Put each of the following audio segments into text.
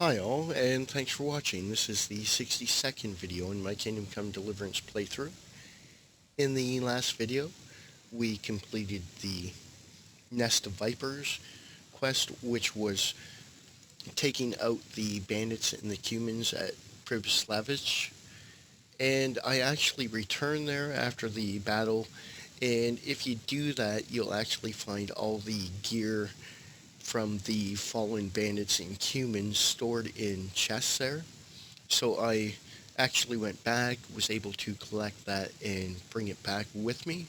Hi all, and thanks for watching. This is the 62nd video in my Kingdom Come Deliverance playthrough. In the last video, we completed the Nest of Vipers quest, which was taking out the bandits and the humans at Pestilence. And I actually returned there after the battle, and if you do that, you'll actually find all the gear from the fallen bandits and humans stored in chests there. So I actually went back, was able to collect that and bring it back with me.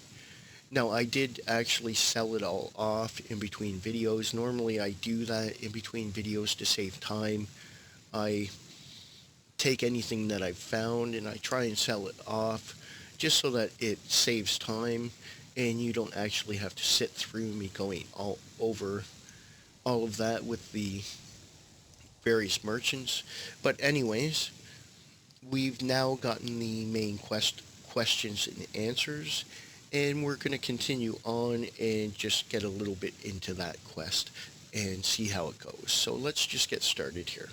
Now I did actually sell it all off in between videos. Normally I do that in between videos to save time. I take anything that I've found and I try and sell it off just so that it saves time and you don't actually have to sit through me going all over all of that with the various merchants. But anyways, we've now gotten the main questions and answers, and we're going to continue on and just get a little bit into that quest and see how it goes. So let's just get started here.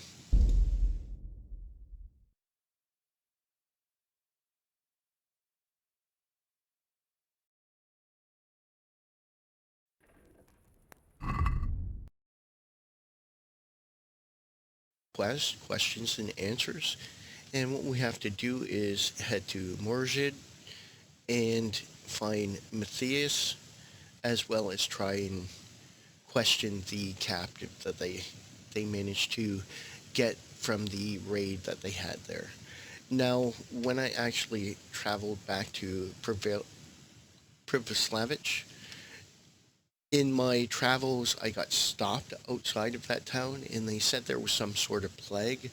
Questions and answers. And what we have to do is head to Merhojed and find Matthias, as well as try and question the captive that they managed to get from the raid that they had there. Now, when I actually traveled back to Privoslavich, in my travels, I got stopped outside of that town, and they said there was some sort of plague.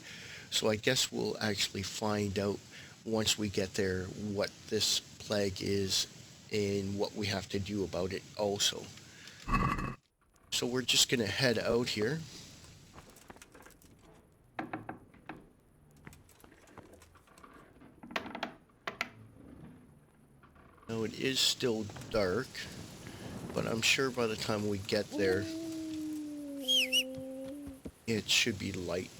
So I guess we'll actually find out once we get there what this plague is and what we have to do about it also. So we're just going to head out here. Now it is still dark, but I'm sure by the time we get there, it should be light.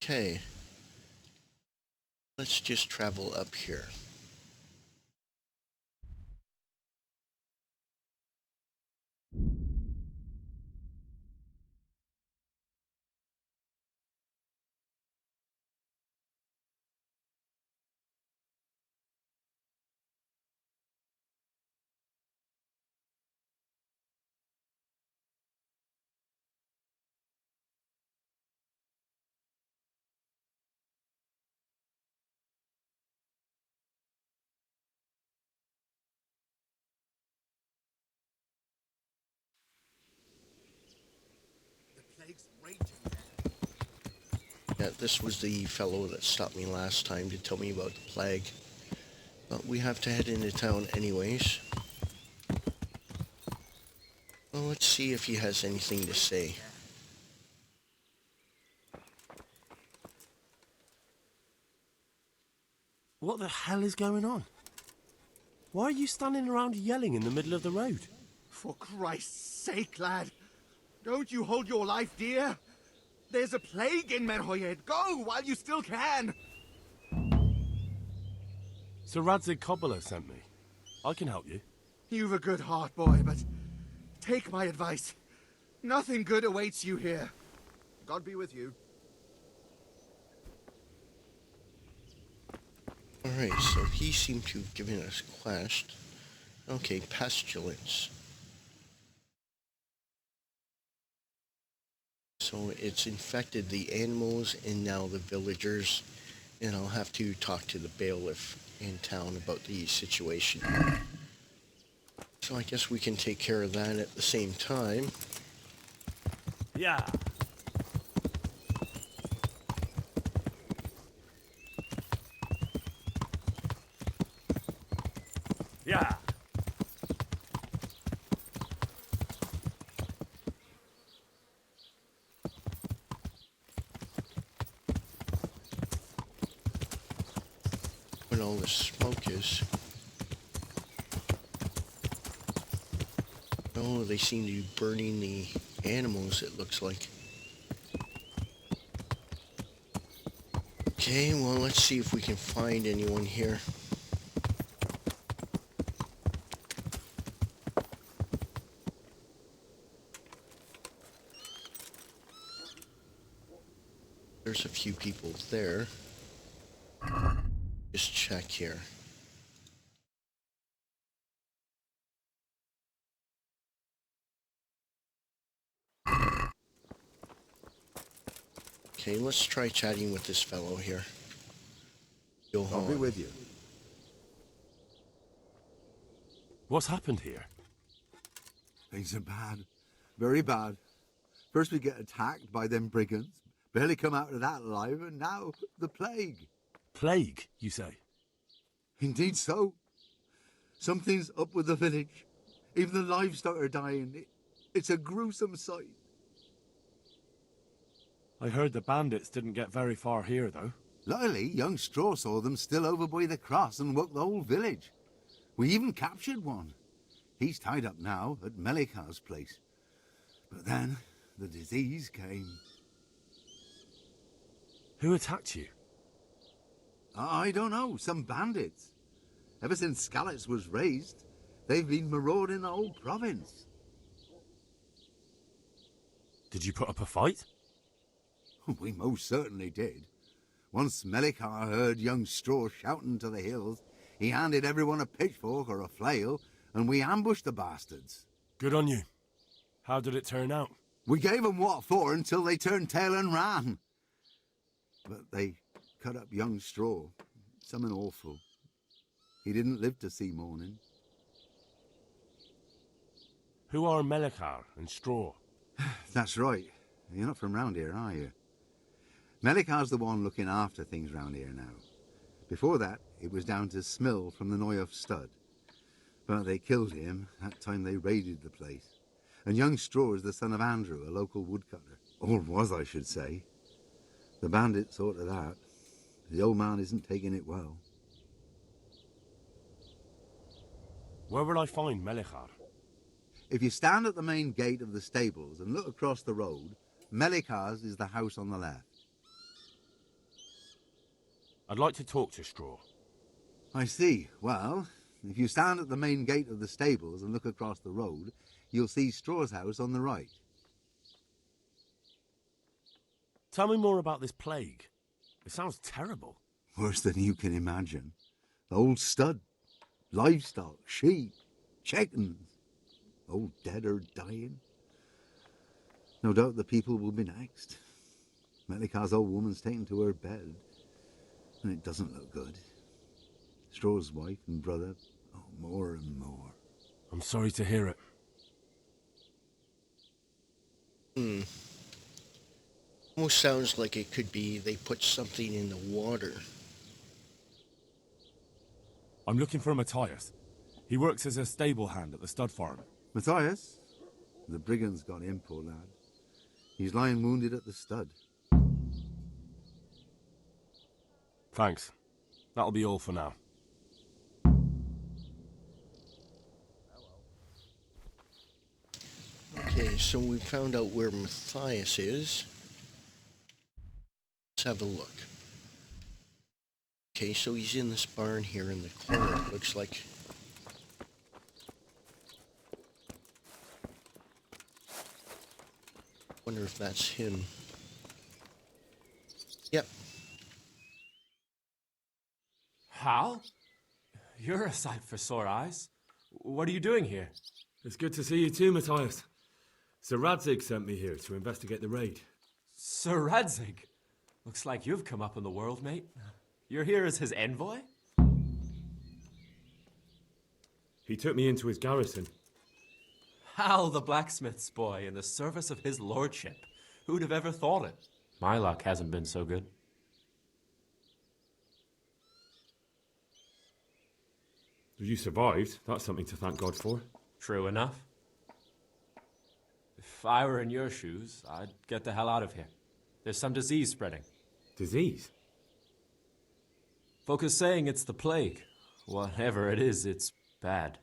Okay, let's just travel up here. Yeah, this was the fellow that stopped me last time to tell me about the plague. But we have to head into town anyways. Well, let's see if he has anything to say. What the hell is going on? Why are you standing around yelling in the middle of the road? For Christ's sake, lad! Don't you hold your life dear? There's a plague in Merhojed. Go while you still can! Sir Radzig Cobbler sent me. I can help you. You've a good heart, boy, but take my advice. Nothing good awaits you here. God be with you. Alright, so he seemed to have given us a quest. Okay, Pestilence. So it's infected the animals and now the villagers, and I'll have to talk to the bailiff in town about the situation. So I guess we can take care of that at the same time. Yeah. Yeah. When all the smoke is. Oh, they seem to be burning the animals, it looks like. Okay, well, let's see if we can find anyone here. There's a few people there. Just check here. Okay, let's try chatting with this fellow here. I'll be with you. What's happened here? Things are bad. Very bad. First we get attacked by them brigands. Barely come out of that alive, and now the plague. Plague, you say? Indeed so. Something's up with the village. Even the livestock are dying. It's a gruesome sight. I heard the bandits didn't get very far here, though. Luckily, young Straw saw them still over by the cross and woke the whole village. We even captured one. He's tied up now at Melikar's place. But then the disease came. Who attacked you? I don't know, some bandits. Ever since Skalitz was raised, they've been marauding the whole province. Did you put up a fight? We most certainly did. Once Melikar heard young Straw shouting to the hills, he handed everyone a pitchfork or a flail, and we ambushed the bastards. Good on you. How did it turn out? We gave them what for until they turned tail and ran. But they cut up young Straw. Something awful. He didn't live to see morning. Who are Melikar and Straw? That's right. You're not from round here, are you? Melikar's the one looking after things round here now. Before that, it was down to Smill from the Noyoff Stud. But they killed him that time they raided the place. And young Straw is the son of Andrew, a local woodcutter. Or was, I should say. The bandit saw to that. The old man isn't taking it well. Where will I find Melikar? If you stand at the main gate of the stables and look across the road, Melikar's is the house on the left. I'd like to talk to Straw. I see. Well, if you stand at the main gate of the stables and look across the road, you'll see Straw's house on the right. Tell me more about this plague. It sounds terrible. Worse than you can imagine. The old stud, livestock, sheep, chickens, all dead or dying. No doubt the people will be next. Melikar's old woman's taken to her bed, and it doesn't look good. Straw's wife and brother, oh, more and more. I'm sorry to hear it. Almost sounds like it could be they put something in the water. I'm looking for Matthias. He works as a stable hand at the stud farm. Matthias? The brigands got him, poor lad. He's lying wounded at the stud. Thanks. That'll be all for now. Okay, so we found out where Matthias is. Let's have a look. Okay, so he's in this barn here in the corner, it looks like. Wonder if that's him. Yep. Hal? You're a sight for sore eyes. What are you doing here? It's good to see you too, Matthias. Sir Radzig sent me here to investigate the raid. Sir Radzig? Looks like you've come up in the world, mate. You're here as his envoy? He took me into his garrison. Hal, the blacksmith's boy, in the service of his lordship. Who'd have ever thought it? My luck hasn't been so good. You survived. That's something to thank God for. True enough. If I were in your shoes, I'd get the hell out of here. There's some disease spreading. Disease? Folk are saying it's the plague. Whatever it is, it's bad.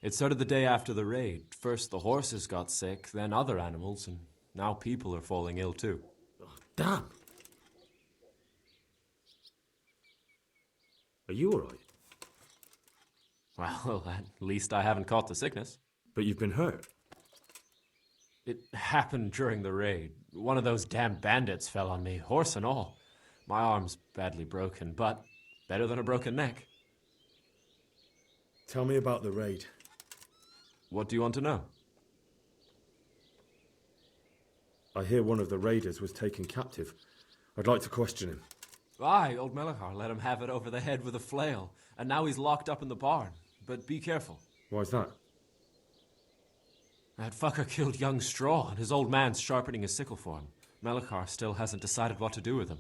It started the day after the raid. First the horses got sick, then other animals, and now people are falling ill too. Damn. Are you alright? Well, at least I haven't caught the sickness. But you've been hurt. It happened during the raid. One of those damn bandits fell on me, horse and all. My arm's badly broken, but better than a broken neck. Tell me about the raid. What do you want to know? I hear one of the raiders was taken captive. I'd like to question him. Aye, old Melachar let him have it over the head with a flail, and now he's locked up in the barn. But be careful. Why's that? That fucker killed young Straw, and his old man's sharpening his sickle for him. Melachar still hasn't decided what to do with him.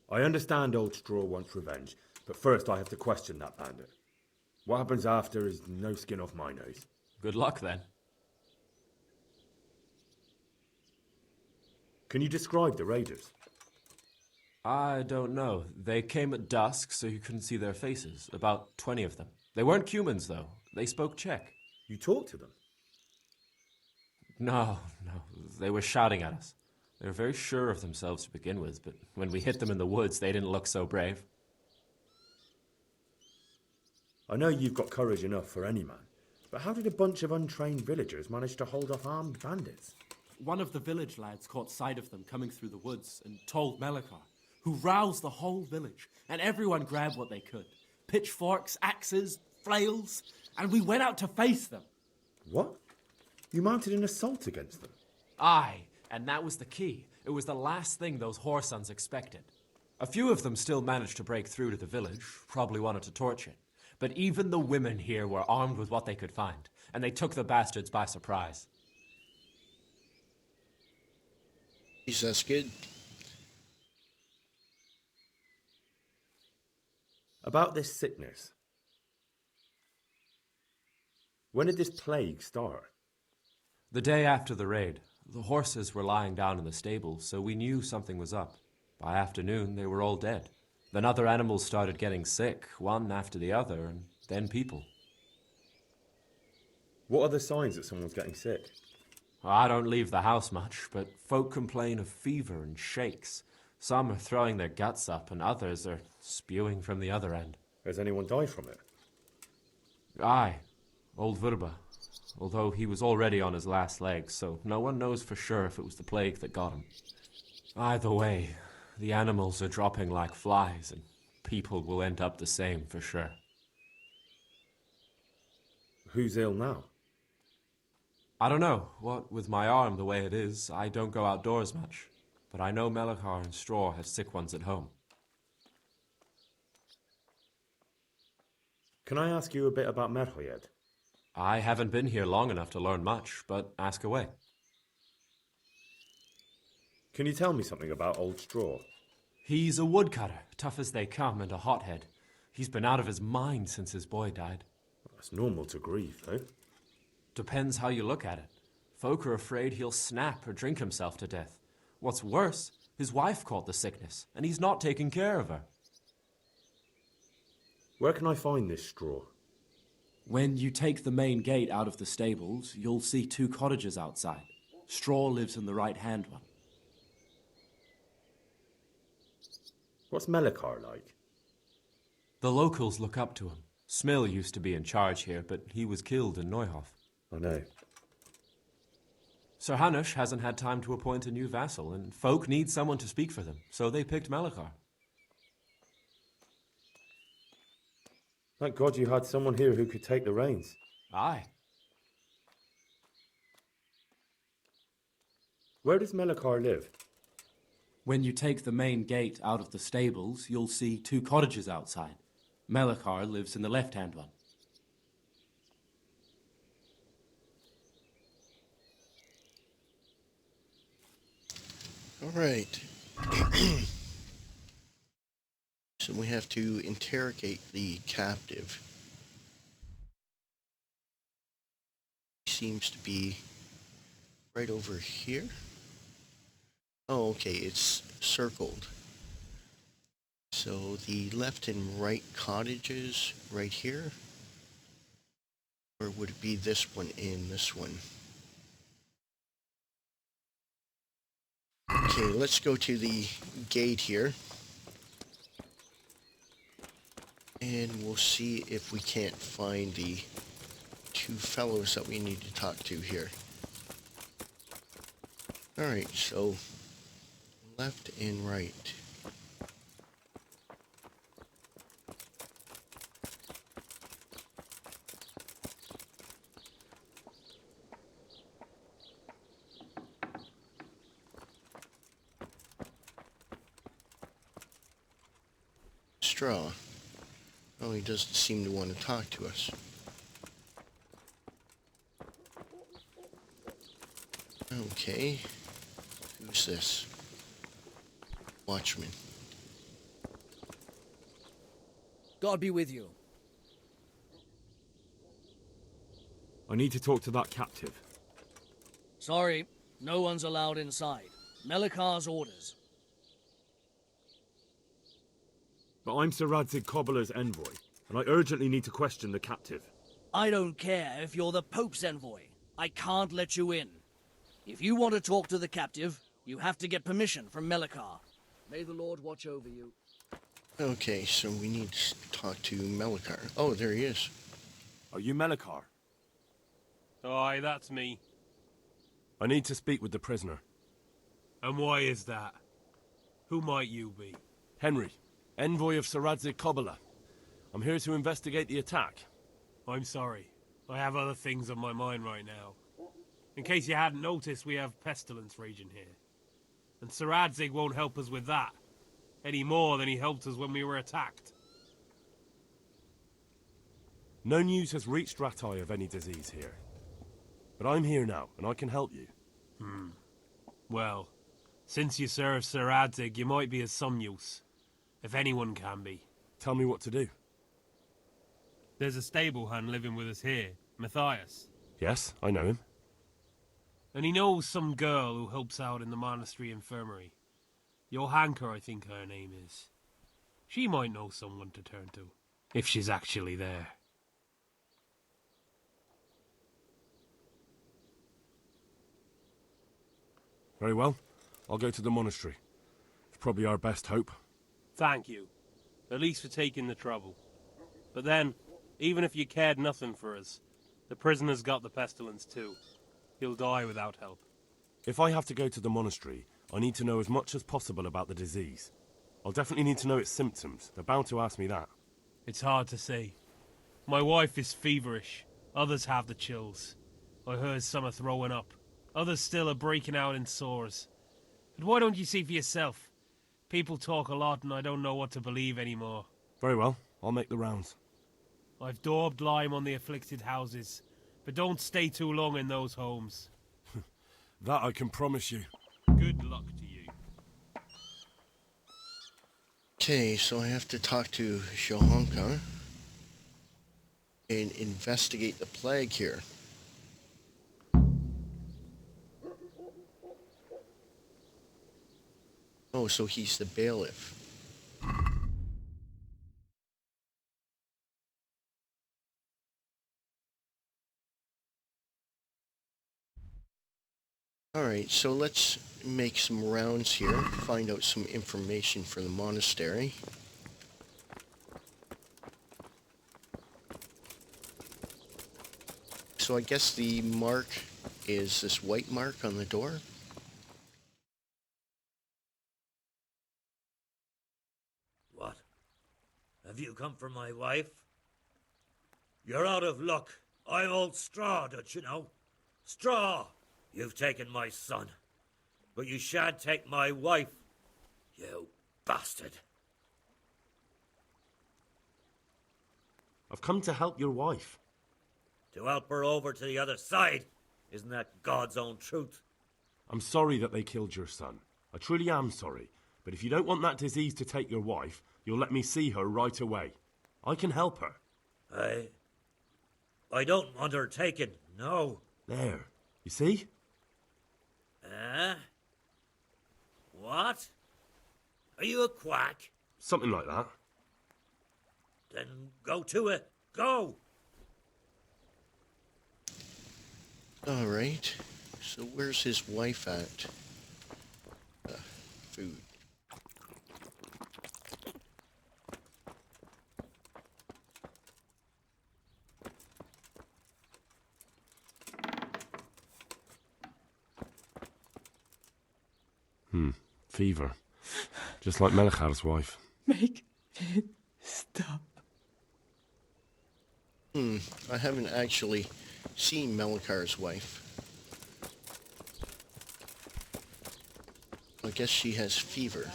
I understand old Straw wants revenge, but first I have to question that bandit. What happens after is no skin off my nose. Good luck, then. Can you describe the raiders? I don't know. They came at dusk, so you couldn't see their faces. About 20 of them. They weren't humans, though. They spoke Czech. You talked to them? No. They were shouting at us. They were very sure of themselves to begin with, but when we hit them in the woods, they didn't look so brave. I know you've got courage enough for any man, but how did a bunch of untrained villagers manage to hold off armed bandits? One of the village lads caught sight of them coming through the woods and told Melachar, who roused the whole village, and everyone grabbed what they could. Pitchforks, axes, flails, and we went out to face them. What? You mounted an assault against them? Aye, and that was the key. It was the last thing those whoresons expected. A few of them still managed to break through to the village, probably wanted to torch it. But even the women here were armed with what they could find, and they took the bastards by surprise. Jeez, that's good. About this sickness. When did this plague start? The day after the raid, the horses were lying down in the stable, so we knew something was up. By afternoon, they were all dead. Then other animals started getting sick, one after the other, and then people. What are the signs that someone's getting sick? I don't leave the house much, but folk complain of fever and shakes. Some are throwing their guts up, and others are spewing from the other end. Has anyone died from it? Aye, old Verba. Although he was already on his last legs, so no one knows for sure if it was the plague that got him. Either way, the animals are dropping like flies, and people will end up the same for sure. Who's ill now? I don't know. What with my arm the way it is, I don't go outdoors much. But I know Melachar and Straw have sick ones at home. Can I ask you a bit about Merhojed? I haven't been here long enough to learn much, but ask away. Can you tell me something about old Straw? He's a woodcutter, tough as they come, and a hothead. He's been out of his mind since his boy died. That's normal to grieve, though. Depends how you look at it. Folk are afraid he'll snap or drink himself to death. What's worse, his wife caught the sickness, and he's not taking care of her. Where can I find this Straw? When you take the main gate out of the stables, you'll see 2 cottages outside. Straw lives in the right-hand one. What's Melachar like? The locals look up to him. Smill used to be in charge here, but he was killed in Neuhof. I know. Sir Hanush hasn't had time to appoint a new vassal, and folk need someone to speak for them, so they picked Melachar. Thank God you had someone here who could take the reins. Aye. Where does Melachar live? When you take the main gate out of the stables, you'll see 2 cottages outside. Melachar lives in the left-hand one. All right. So we have to interrogate the captive. He seems to be right over here. Oh, okay, it's circled. So the left and right cottages right here. Or would it be this one and this one? Okay, let's go to the gate here. And we'll see if we can't find the two fellows that we need to talk to here. Alright, so left and right. Straw. Oh, he doesn't seem to want to talk to us. Okay. Who's this? Watchman. God be with you. I need to talk to that captive. Sorry, no one's allowed inside. Melikar's orders. But I'm Sir Radzig Cobbler's envoy, and I urgently need to question the captive. I don't care if you're the Pope's envoy. I can't let you in. If you want to talk to the captive, you have to get permission from Melikar. May the Lord watch over you. Okay, so we need to talk to Melikar. Oh, there he is. Are you Melikar? Aye, that's me. I need to speak with the prisoner. And why is that? Who might you be? Henry, envoy of Sir Radzig Cobbler. I'm here to investigate the attack. I'm sorry. I have other things on my mind right now. In case you hadn't noticed, we have Pestilence raging here. And Sir Radzig won't help us with that, any more than he helped us when we were attacked. No news has reached Ratai of any disease here. But I'm here now, and I can help you. Well, since you serve Sir Radzig, you might be of some use. If anyone can be. Tell me what to do. There's a stable hand living with us here, Matthias. Yes, I know him. And he knows some girl who helps out in the monastery infirmary. Johanka, I think her name is. She might know someone to turn to, if she's actually there. Very well. I'll go to the monastery. It's probably our best hope. Thank you. At least for taking the trouble. But then, even if you cared nothing for us, the prisoner's got the pestilence too. He'll die without help. If I have to go to the monastery, I need to know as much as possible about the disease. I'll definitely need to know its symptoms. They're bound to ask me that. It's hard to say. My wife is feverish. Others have the chills. I heard some are throwing up. Others still are breaking out in sores. But why don't you see for yourself? People talk a lot and I don't know what to believe anymore. Very well. I'll make the rounds. I've daubed lime on the afflicted houses, but don't stay too long in those homes. That I can promise you. Good luck to you. Okay, so I have to talk to Johanka and investigate the plague here. Oh, so he's the bailiff. Alright, so let's make some rounds here, find out some information for the monastery. So I guess the mark is this white mark on the door. What? Have you come for my wife? You're out of luck. I'm old Straw, don't you know? Straw! You've taken my son, but you shan't take my wife, you bastard. I've come to help your wife. To help her over to the other side. Isn't that God's own truth? I'm sorry that they killed your son. I truly am sorry. But if you don't want that disease to take your wife, you'll let me see her right away. I can help her. I don't want her taken, no. There. You see? What? Are you a quack? Something like that. Then go to it. Go! All right. So where's his wife at? Food. Fever. Just like Melchar's wife. Make it stop. I haven't actually seen Melkar's wife. I guess she has fever.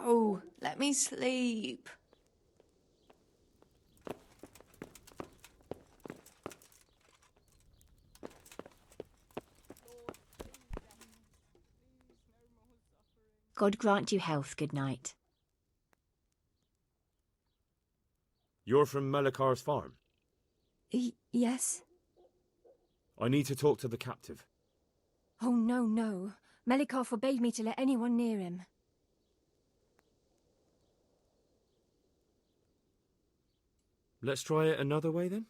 No, let me sleep. God grant you health, good night. You're from Melkar's farm? Yes? I need to talk to the captive. Oh, no. Melikar forbade me to let anyone near him. Let's try it another way then?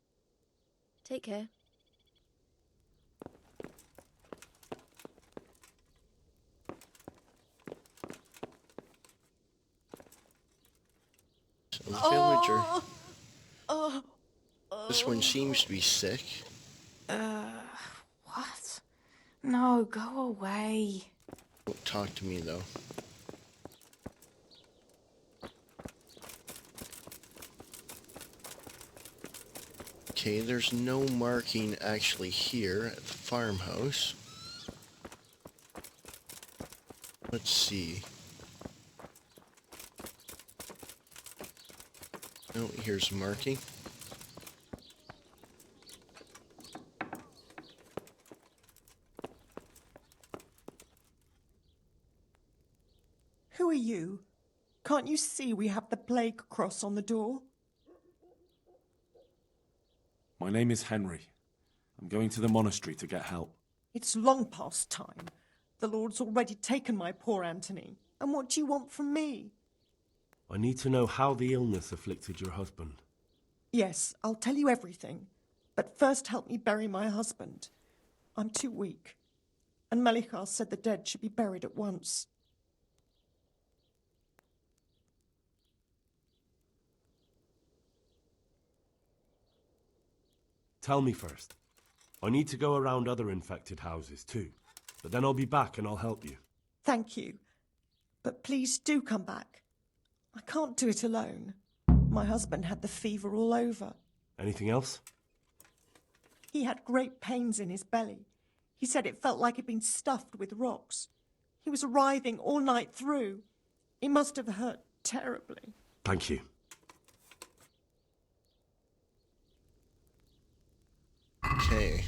Take care. Some villager. This one seems to be sick. What? No, go away. Don't talk to me, though. Okay, there's no marking actually here at the farmhouse. Let's see. Oh, here's a marking. Who are you? Can't you see we have the plague cross on the door? My name is Henry. I'm going to the monastery to get help. It's long past time. The Lord's already taken my poor Anthony. And what do you want from me? I need to know how the illness afflicted your husband. Yes, I'll tell you everything. But first help me bury my husband. I'm too weak. And Melichar said the dead should be buried at once. Tell me first. I need to go around other infected houses too. But then I'll be back and I'll help you. Thank you. But please do come back. I can't do it alone. My husband had the fever all over. Anything else? He had great pains in his belly. He said it felt like he'd been stuffed with rocks. He was writhing all night through. It must have hurt terribly. Thank you. Okay.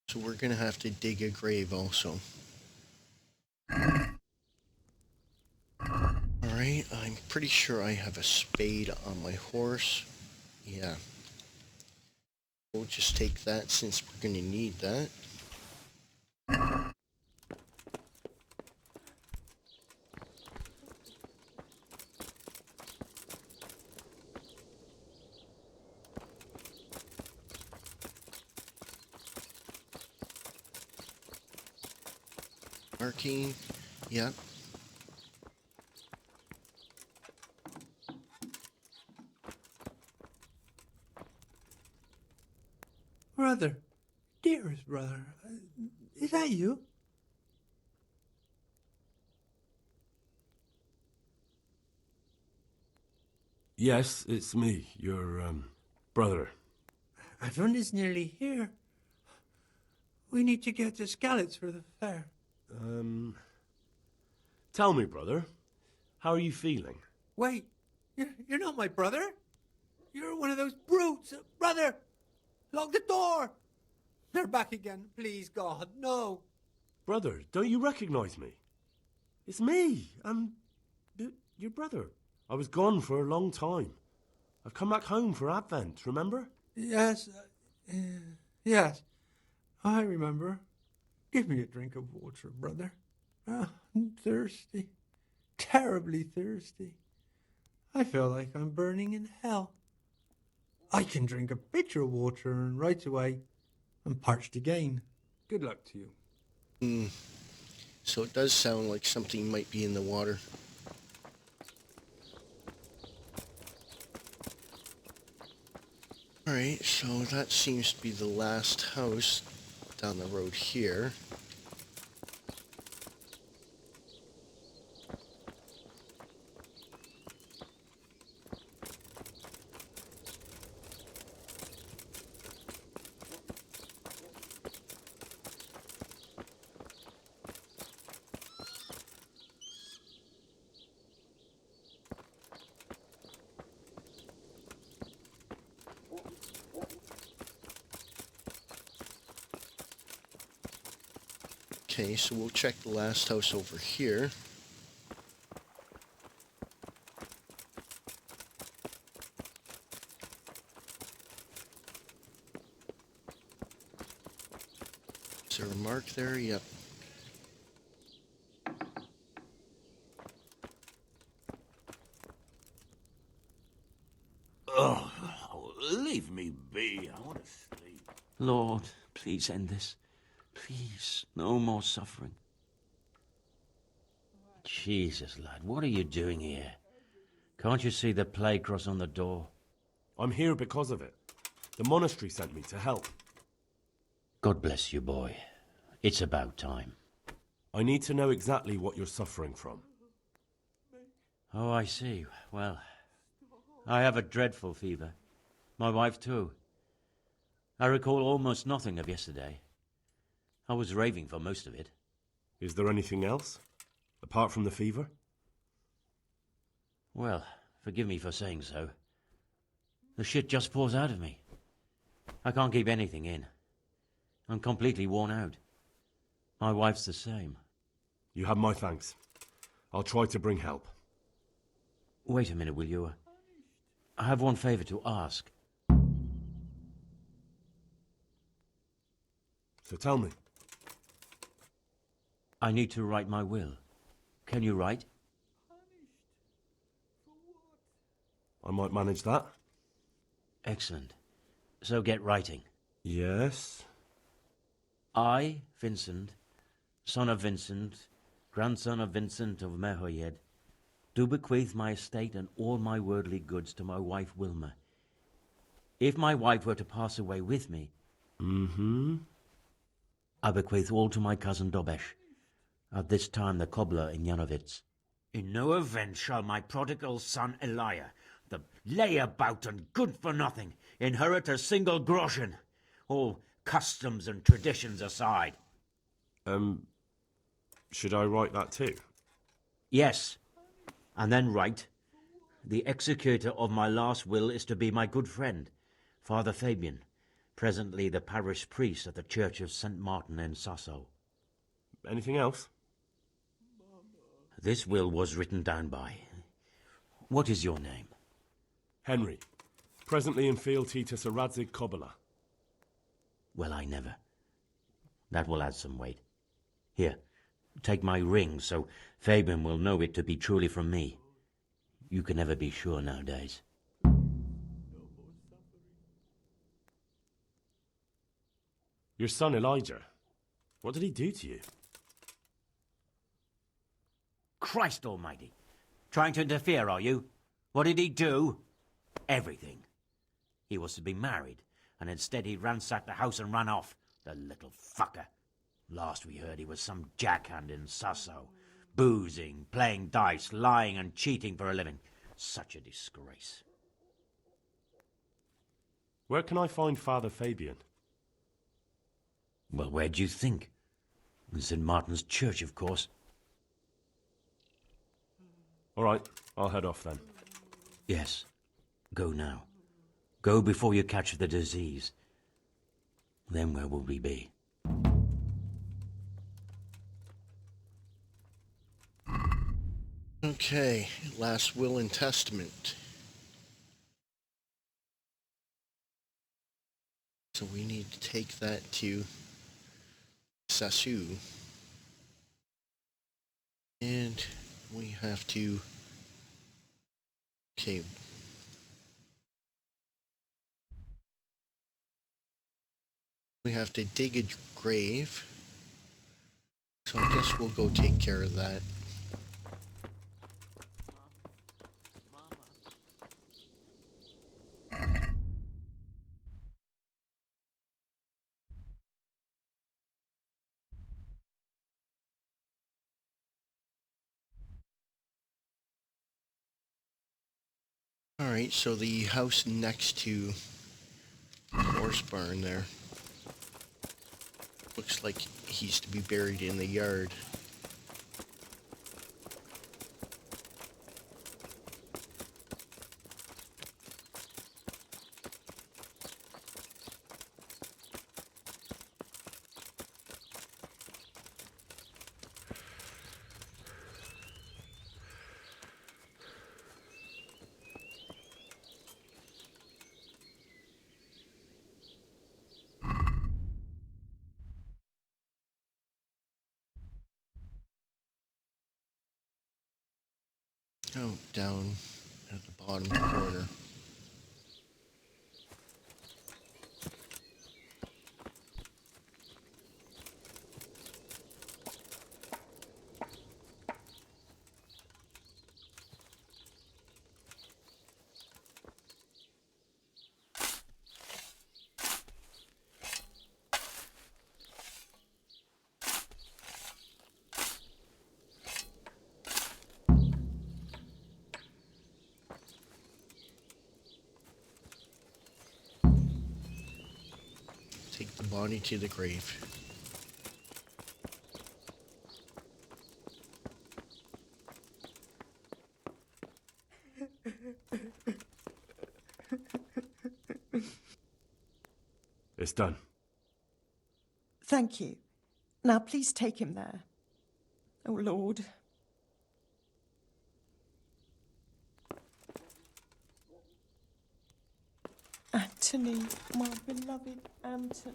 So we're gonna have to dig a grave also. Alright, I'm pretty sure I have a spade on my horse. Yeah. We'll just take that since we're gonna need that. Marking, yep. Brother, dearest brother, is that you? Yes, it's me, your, brother. Everyone is nearly here. We need to get the scallops for the fair. Tell me, brother, how are you feeling? Wait, you're not my brother? You're one of those brutes. Brother, lock the door. They're back again. Please, God, no. Brother, don't you recognize me? It's me. I'm your brother. I was gone for a long time. I've come back home for Advent, remember? Yes, yes, I remember. Give me a drink of water, brother. Ah, I'm thirsty, terribly thirsty. I feel like I'm burning in hell. I can drink a pitcher of water and right away I'm parched again. Good luck to you. So it does sound like something might be in the water. Alright, so that seems to be the last house down the road here. Okay, so we'll check the last house over here. Is there a mark there? Yep. Oh, leave me be. I want to sleep. Lord, please end this. Please, no more suffering. Jesus, lad, what are you doing here? Can't you see the plague cross on the door? I'm here because of it. The monastery sent me to help. God bless you, boy. It's about time. I need to know exactly what you're suffering from. Oh, I see. Well, I have a dreadful fever. My wife, too. I recall almost nothing of yesterday. I was raving for most of it. Is there anything else, apart from the fever? Well, forgive me for saying so. The shit just pours out of me. I can't keep anything in. I'm completely worn out. My wife's the same. You have my thanks. I'll try to bring help. Wait a minute, will you? I have one favor to ask. So tell me. I need to write my will. Can you write? I might manage that. Excellent. So get writing. Yes? I, Vincent, son of Vincent, grandson of Vincent of Merhojed, do bequeath my estate and all my worldly goods to my wife Wilma. If my wife were to pass away with me, I bequeath all to my cousin Dobesh, at this time the cobbler in Yanovitz. In no event shall my prodigal son Elia, the layabout and good-for-nothing, inherit a single groschen, all customs and traditions aside. Should I write that too? Yes, and then write, the executor of my last will is to be my good friend, Father Fabian, presently the parish priest at the Church of St. Martin in Sasso. Anything else? This will was written down by... What is your name? Henry. Presently in fealty to Sir Radzig Kobyla. Well, I never. That will add some weight. Here, take my ring, so Fabian will know it to be truly from me. You can never be sure nowadays. Your son Elijah. What did he do to you? Christ almighty! Trying to interfere, are you? What did he do? Everything. He was to be married, and instead he ransacked the house and ran off. The little fucker. Last we heard he was some jackhand in Sasso. Boozing, playing dice, lying and cheating for a living. Such a disgrace. Where can I find Father Fabian? Well, where do you think? In St. Martin's Church, of course. All right, I'll head off then. Yes. Go now. Go before you catch the disease. Then where will we be? Okay, last will and testament. So we need to take that to Sasu. And we have to... Okay. We have to dig a grave. So I guess we'll go take care of that. Alright, so the house next to the horse barn there looks like he's to be buried in the yard. Oh, down at the bottom corner. Take the body to the grave. It's done. Thank you. Now please take him there. Oh, Lord. Anthony, my beloved Anthony.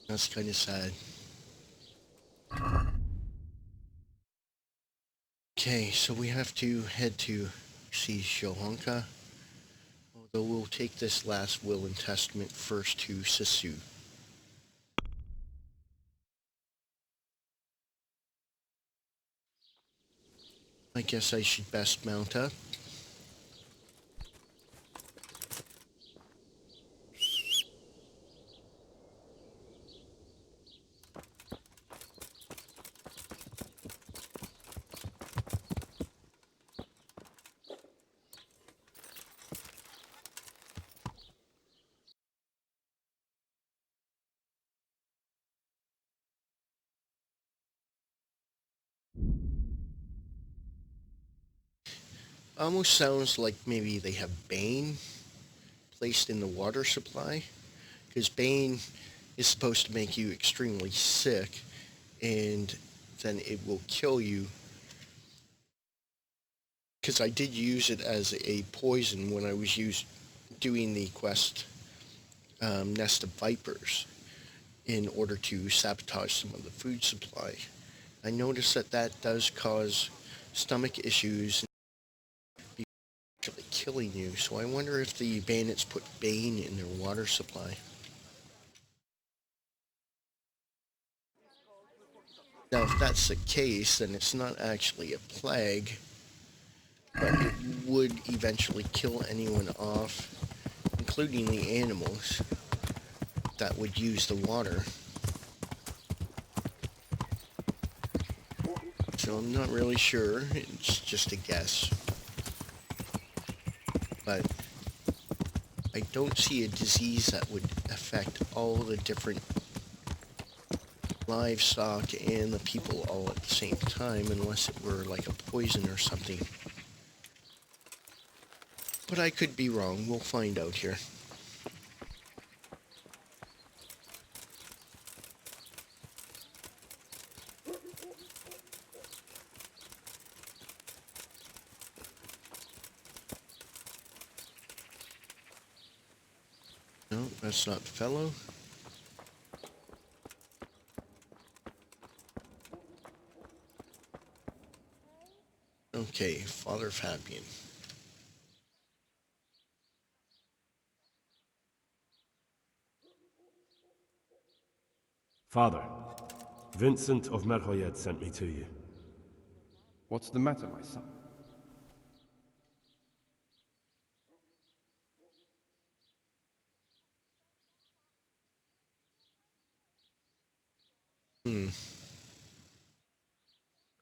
That's kind of sad. Okay, so we have to head to see Shohanka. Although we'll take this last will and testament first to Sisu. I guess I should best mount up. Almost sounds like maybe they have Bane placed in the water supply, because Bane is supposed to make you extremely sick, and then it will kill you. Because I did use it as a poison when I was doing the quest Nest of Vipers in order to sabotage some of the food supply. I noticed that that does cause stomach issues and actually killing you, so I wonder if the bandits put Bane in their water supply. Now, if that's the case, then it's not actually a plague, but it would eventually kill anyone off, including the animals that would use the water. So I'm not really sure. It's just a guess. But I don't see a disease that would affect all the different livestock and the people all at the same time, unless it were like a poison or something. But I could be wrong. We'll find out here. No, that's not the fellow. Okay, Father Fabian. Father, Vincent of Merhojed sent me to you. What's the matter, my son?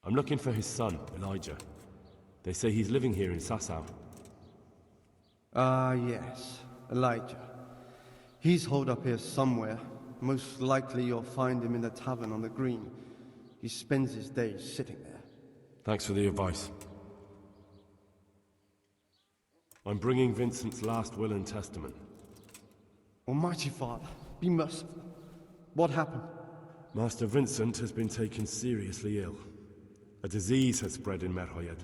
I'm looking for his son, Elijah. They say he's living here in Sasau. Ah, yes, Elijah. He's holed up here somewhere. Most likely you'll find him in the tavern on the green. He spends his days sitting there. Thanks for the advice. I'm bringing Vincent's last will and testament. Almighty Father, be merciful. What happened? Master Vincent has been taken seriously ill. A disease has spread in Merhojed.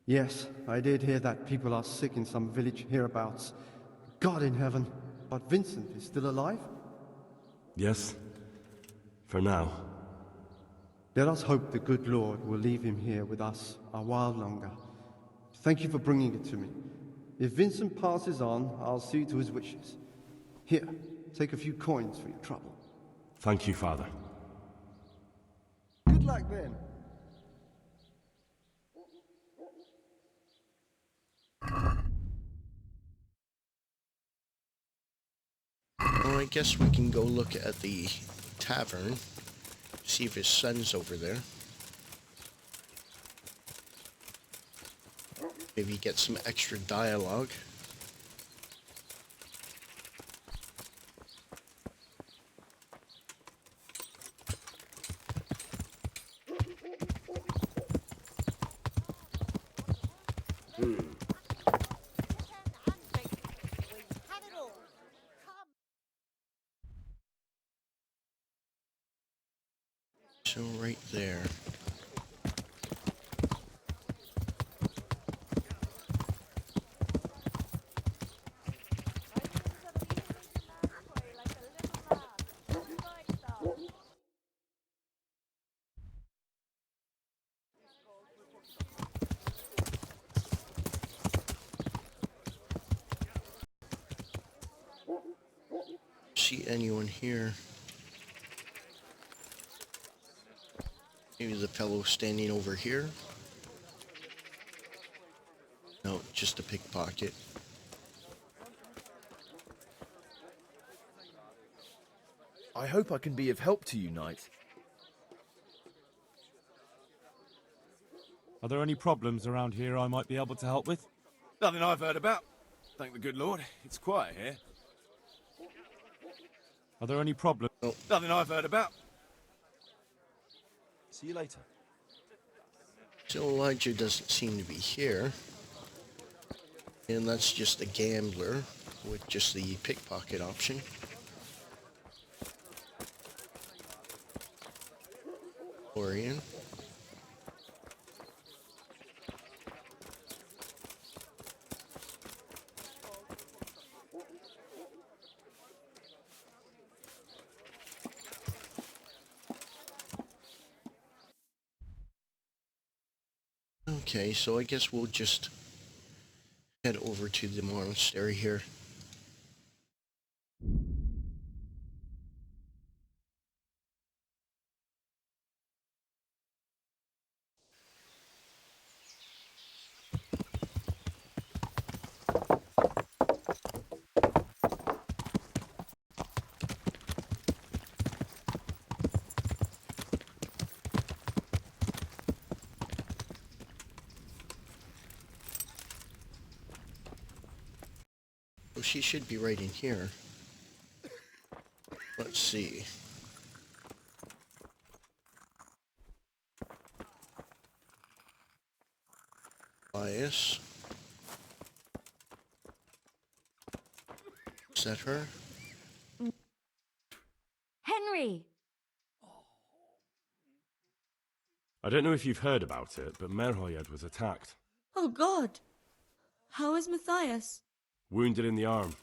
Yes, I did hear that people are sick in some village hereabouts. God in heaven, but Vincent is still alive? Yes, for now. Let us hope the good Lord will leave him here with us a while longer. Thank you for bringing it to me. If Vincent passes on, I'll see to his wishes. Here, take a few coins for your trouble. Thank you, Father. Good luck then. Well, I guess we can go look at the tavern, see if his son's over there. Maybe get some extra dialogue. So right there. See anyone here? Maybe the fellow standing over here? No, just a pickpocket. I hope I can be of help to you, Knight. Are there any problems around here I might be able to help with? Nothing I've heard about. Thank the good Lord. It's quiet here. Are there any problems? Oh. Nothing I've heard about. See you later. So Elijah doesn't seem to be here. And that's just a gambler with just the pickpocket option. Orion. Okay, so I guess we'll just head over to the monastery here. she should be right in here. Let's see. Bias. Is that her? Henry! I don't know if you've heard about it, but Merhojed was attacked. Oh, God. How is Matthias? Wounded in the arm.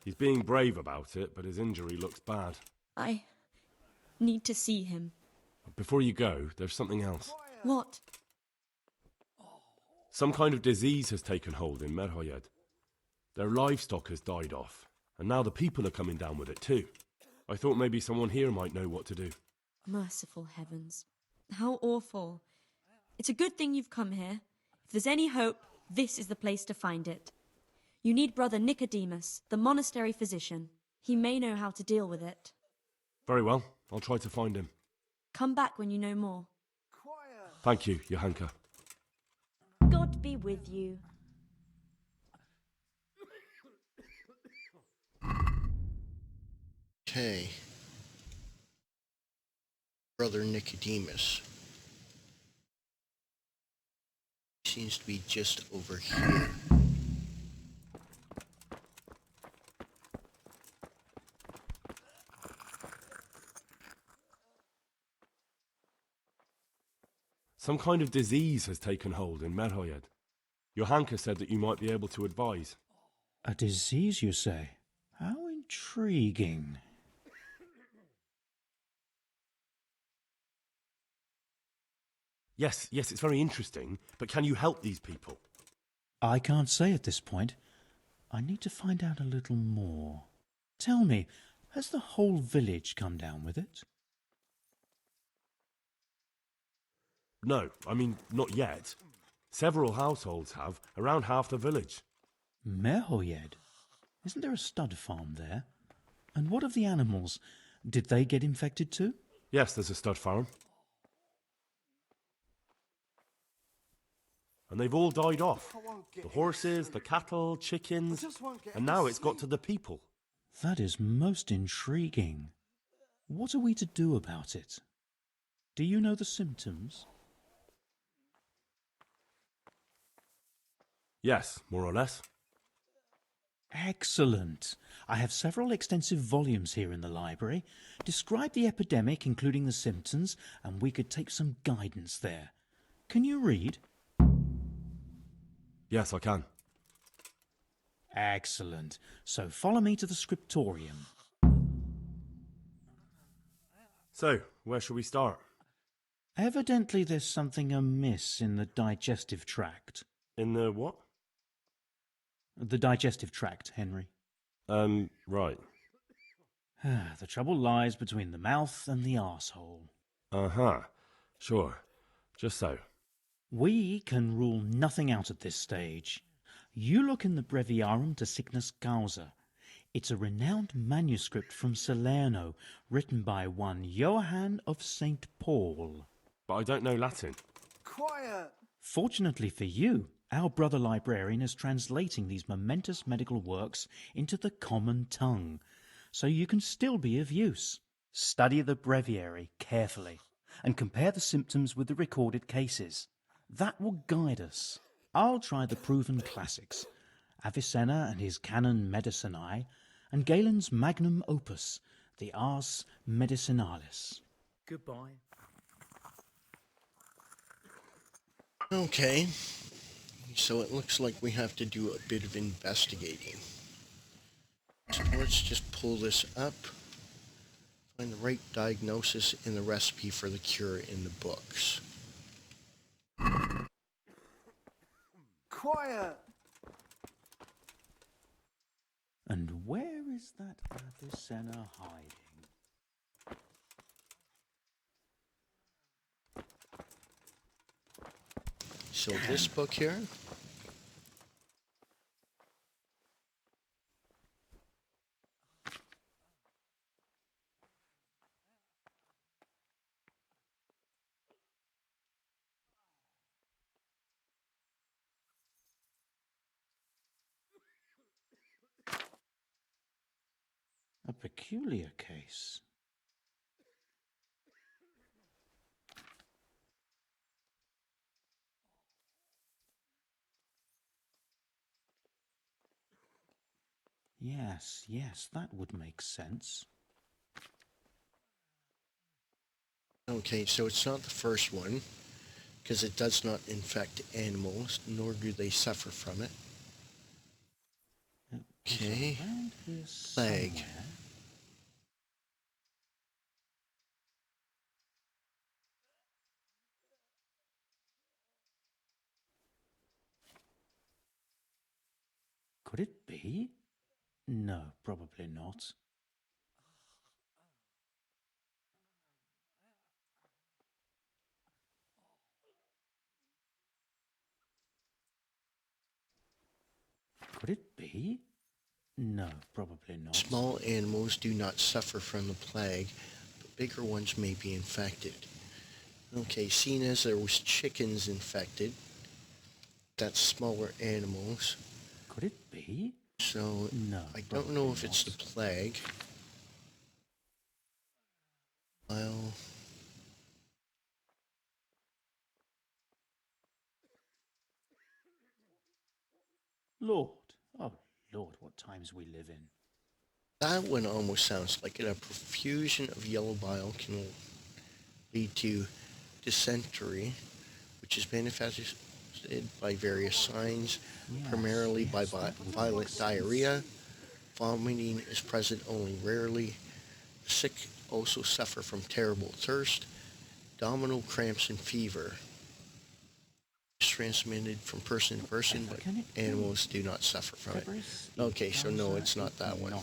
He's being brave about it, but his injury looks bad. I need to see him. Before you go, there's something else. What? Some kind of disease has taken hold in Merhojed. Their livestock has died off, and now the people are coming down with it too. I thought maybe someone here might know what to do. Merciful heavens. How awful. It's a good thing you've come here. If there's any hope, this is the place to find it. You need Brother Nicodemus, the monastery physician. He may know how to deal with it. Very well, I'll try to find him. Come back when you know more. Thank you, Johanka. God be with you. Okay. Brother Nicodemus. Seems to be just over here. Some kind of disease has taken hold in Merhojed. Johanka said that you might be able to advise. A disease, you say? How intriguing. Yes, it's very interesting, but can you help these people? I can't say at this point. I need to find out a little more. Tell me, has the whole village come down with it? No, I mean, not yet. Several households have, around half the village. Merhojed? Isn't there a stud farm there? And what of the animals? Did they get infected too? Yes, there's a stud farm. And they've all died off. The horses, the cattle, chickens, and now it's got to the people. That is most intriguing. What are we to do about it? Do you know the symptoms? Yes, more or less. Excellent. I have several extensive volumes here in the library. Describe the epidemic, including the symptoms, and we could take some guidance there. Can you read? Yes, I can. Excellent. So follow me to the scriptorium. So, where shall we start? Evidently there's something amiss in the digestive tract. In the what? The digestive tract, Henry. Right. The trouble lies between the mouth and the arsehole. Uh-huh. Sure. Just so. We can rule nothing out at this stage. You look in the Breviarum de Sickness Causa. It's a renowned manuscript from Salerno, written by one Johann of St. Paul. But I don't know Latin. Quiet! Fortunately for you, our brother librarian is translating these momentous medical works into the common tongue, so you can still be of use. Study the breviary carefully, and compare the symptoms with the recorded cases. That will guide us. I'll try the proven classics, Avicenna and his Canon Medicinae, and Galen's magnum opus, the Ars Medicinalis. Goodbye. Okay. So it looks like we have to do a bit of investigating. So let's just pull this up. Find the right diagnosis in the recipe for the cure in the books. Quiet! And where is that Avicenna hiding? So this book here. peculiar case. Yes, that would make sense. Okay, so it's not the first one, because it does not infect animals, nor do they suffer from it. Okay, plague. Somewhere. Could it be? No, probably not. Could it be? No, probably not. Small animals do not suffer from the plague, but bigger ones may be infected. Okay, seeing as there was chickens infected, that's smaller animals. Could it be? So, no, I don't know if it's the plague. Well, Lord, oh Lord, what times we live in. that one almost sounds like it. A profusion of yellow bile can lead to dysentery, which is manifested by various signs, primarily by violent diarrhea. Vomiting is present only rarely. The sick also suffer from terrible thirst, abdominal cramps, and fever. It's transmitted from person to person, but animals do not suffer from it. Okay, so no, it's not that one.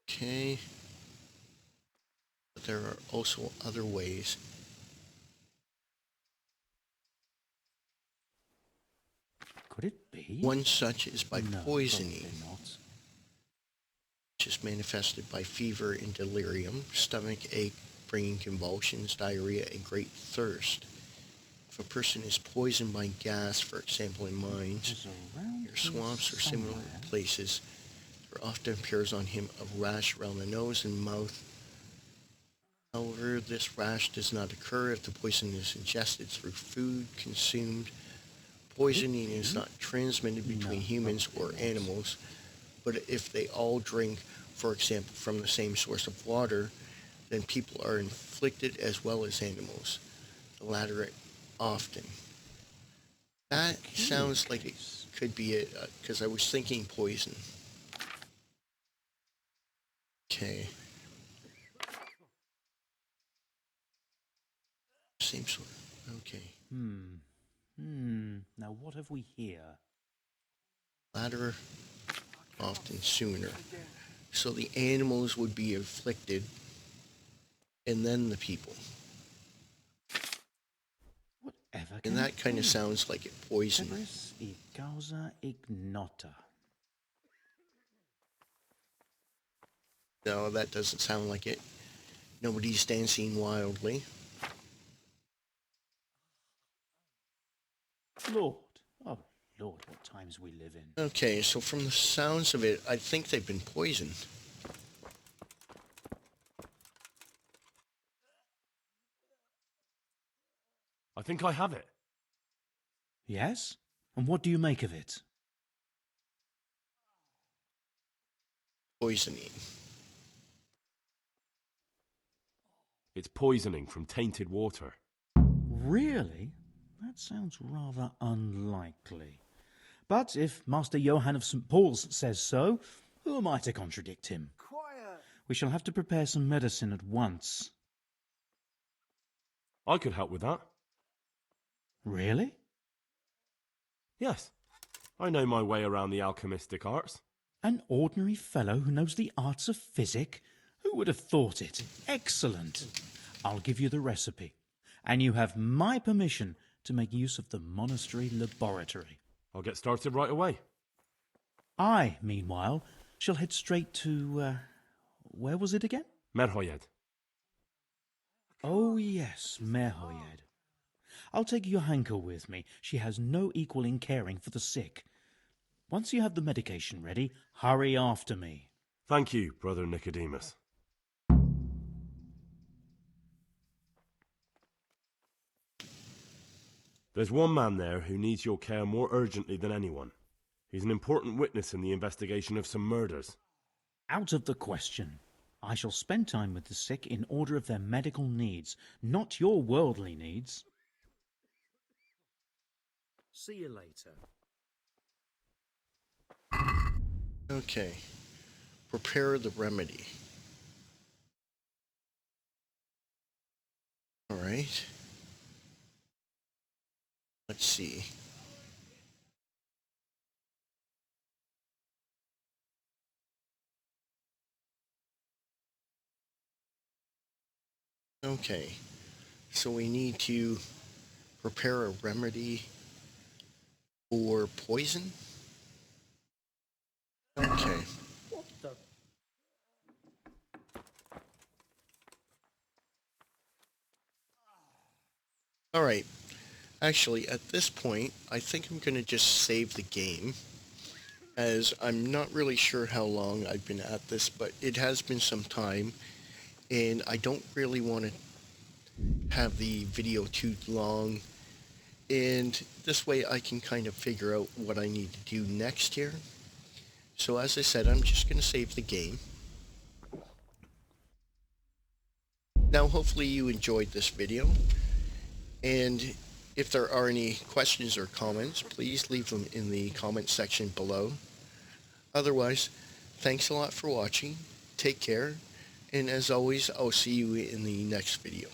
Okay. But there are also other ways. Could it be? One such is by No, poisoning, probably not. which is manifested by fever and delirium, stomach ache, bringing convulsions, diarrhea, and great thirst. If a person is poisoned by gas, for example in mines, near swamps or similar places, there often appears on him a rash around the nose and mouth. However, this rash does not occur if the poison is ingested through food consumed. Poisoning is not transmitted between humans or animals, but if they all drink, for example, from the same source of water, then people are inflicted as well as animals. The latter often. That sounds like it could be it, because I was thinking poison. Okay. Same sort. Okay. Now what have we here? Latter often sooner. So the animals would be afflicted, and then the people. Whatever. And that kind of sounds like it poisoned. Febris e causa ignota. No, that doesn't sound like it. Nobody's dancing wildly. Lord, oh Lord, what times we live in. Okay, so from the sounds of it, I think they've been poisoned. I think I have it. Yes? And what do you make of it? Poisoning. It's poisoning from tainted water. Really? That sounds rather unlikely. But if Master Johann of St. Paul's says so, who am I to contradict him? Quiet! We shall have to prepare some medicine at once. I could help with that. Really? Yes. I know my way around the alchemistic arts. An ordinary fellow who knows the arts of physic? Who would have thought it? Excellent. I'll give you the recipe, and you have my permission to make use of the monastery laboratory. I'll get started right away. I, meanwhile, shall head straight to, where was it again? Merhojed. Oh, yes, Merhojed. I'll take Johanka with me. She has no equal in caring for the sick. Once you have the medication ready, hurry after me. Thank you, Brother Nicodemus. There's one man there who needs your care more urgently than anyone. He's an important witness in the investigation of some murders. Out of the question. I shall spend time with the sick in order of their medical needs, not your worldly needs. See you later. Okay. Prepare the remedy. Alright. Let's see. Okay. So we need to prepare a remedy for poison? Okay. What the? Alright. Actually, at this point, I think I'm going to just save the game, as I'm not really sure how long I've been at this, but it has been some time, and I don't really want to have the video too long, and this way I can kind of figure out what I need to do next here. So as I said, I'm just going to save the game. Now hopefully you enjoyed this video, and if there are any questions or comments, please leave them in the comment section below. Otherwise, thanks a lot for watching, take care, and as always, I'll see you in the next video.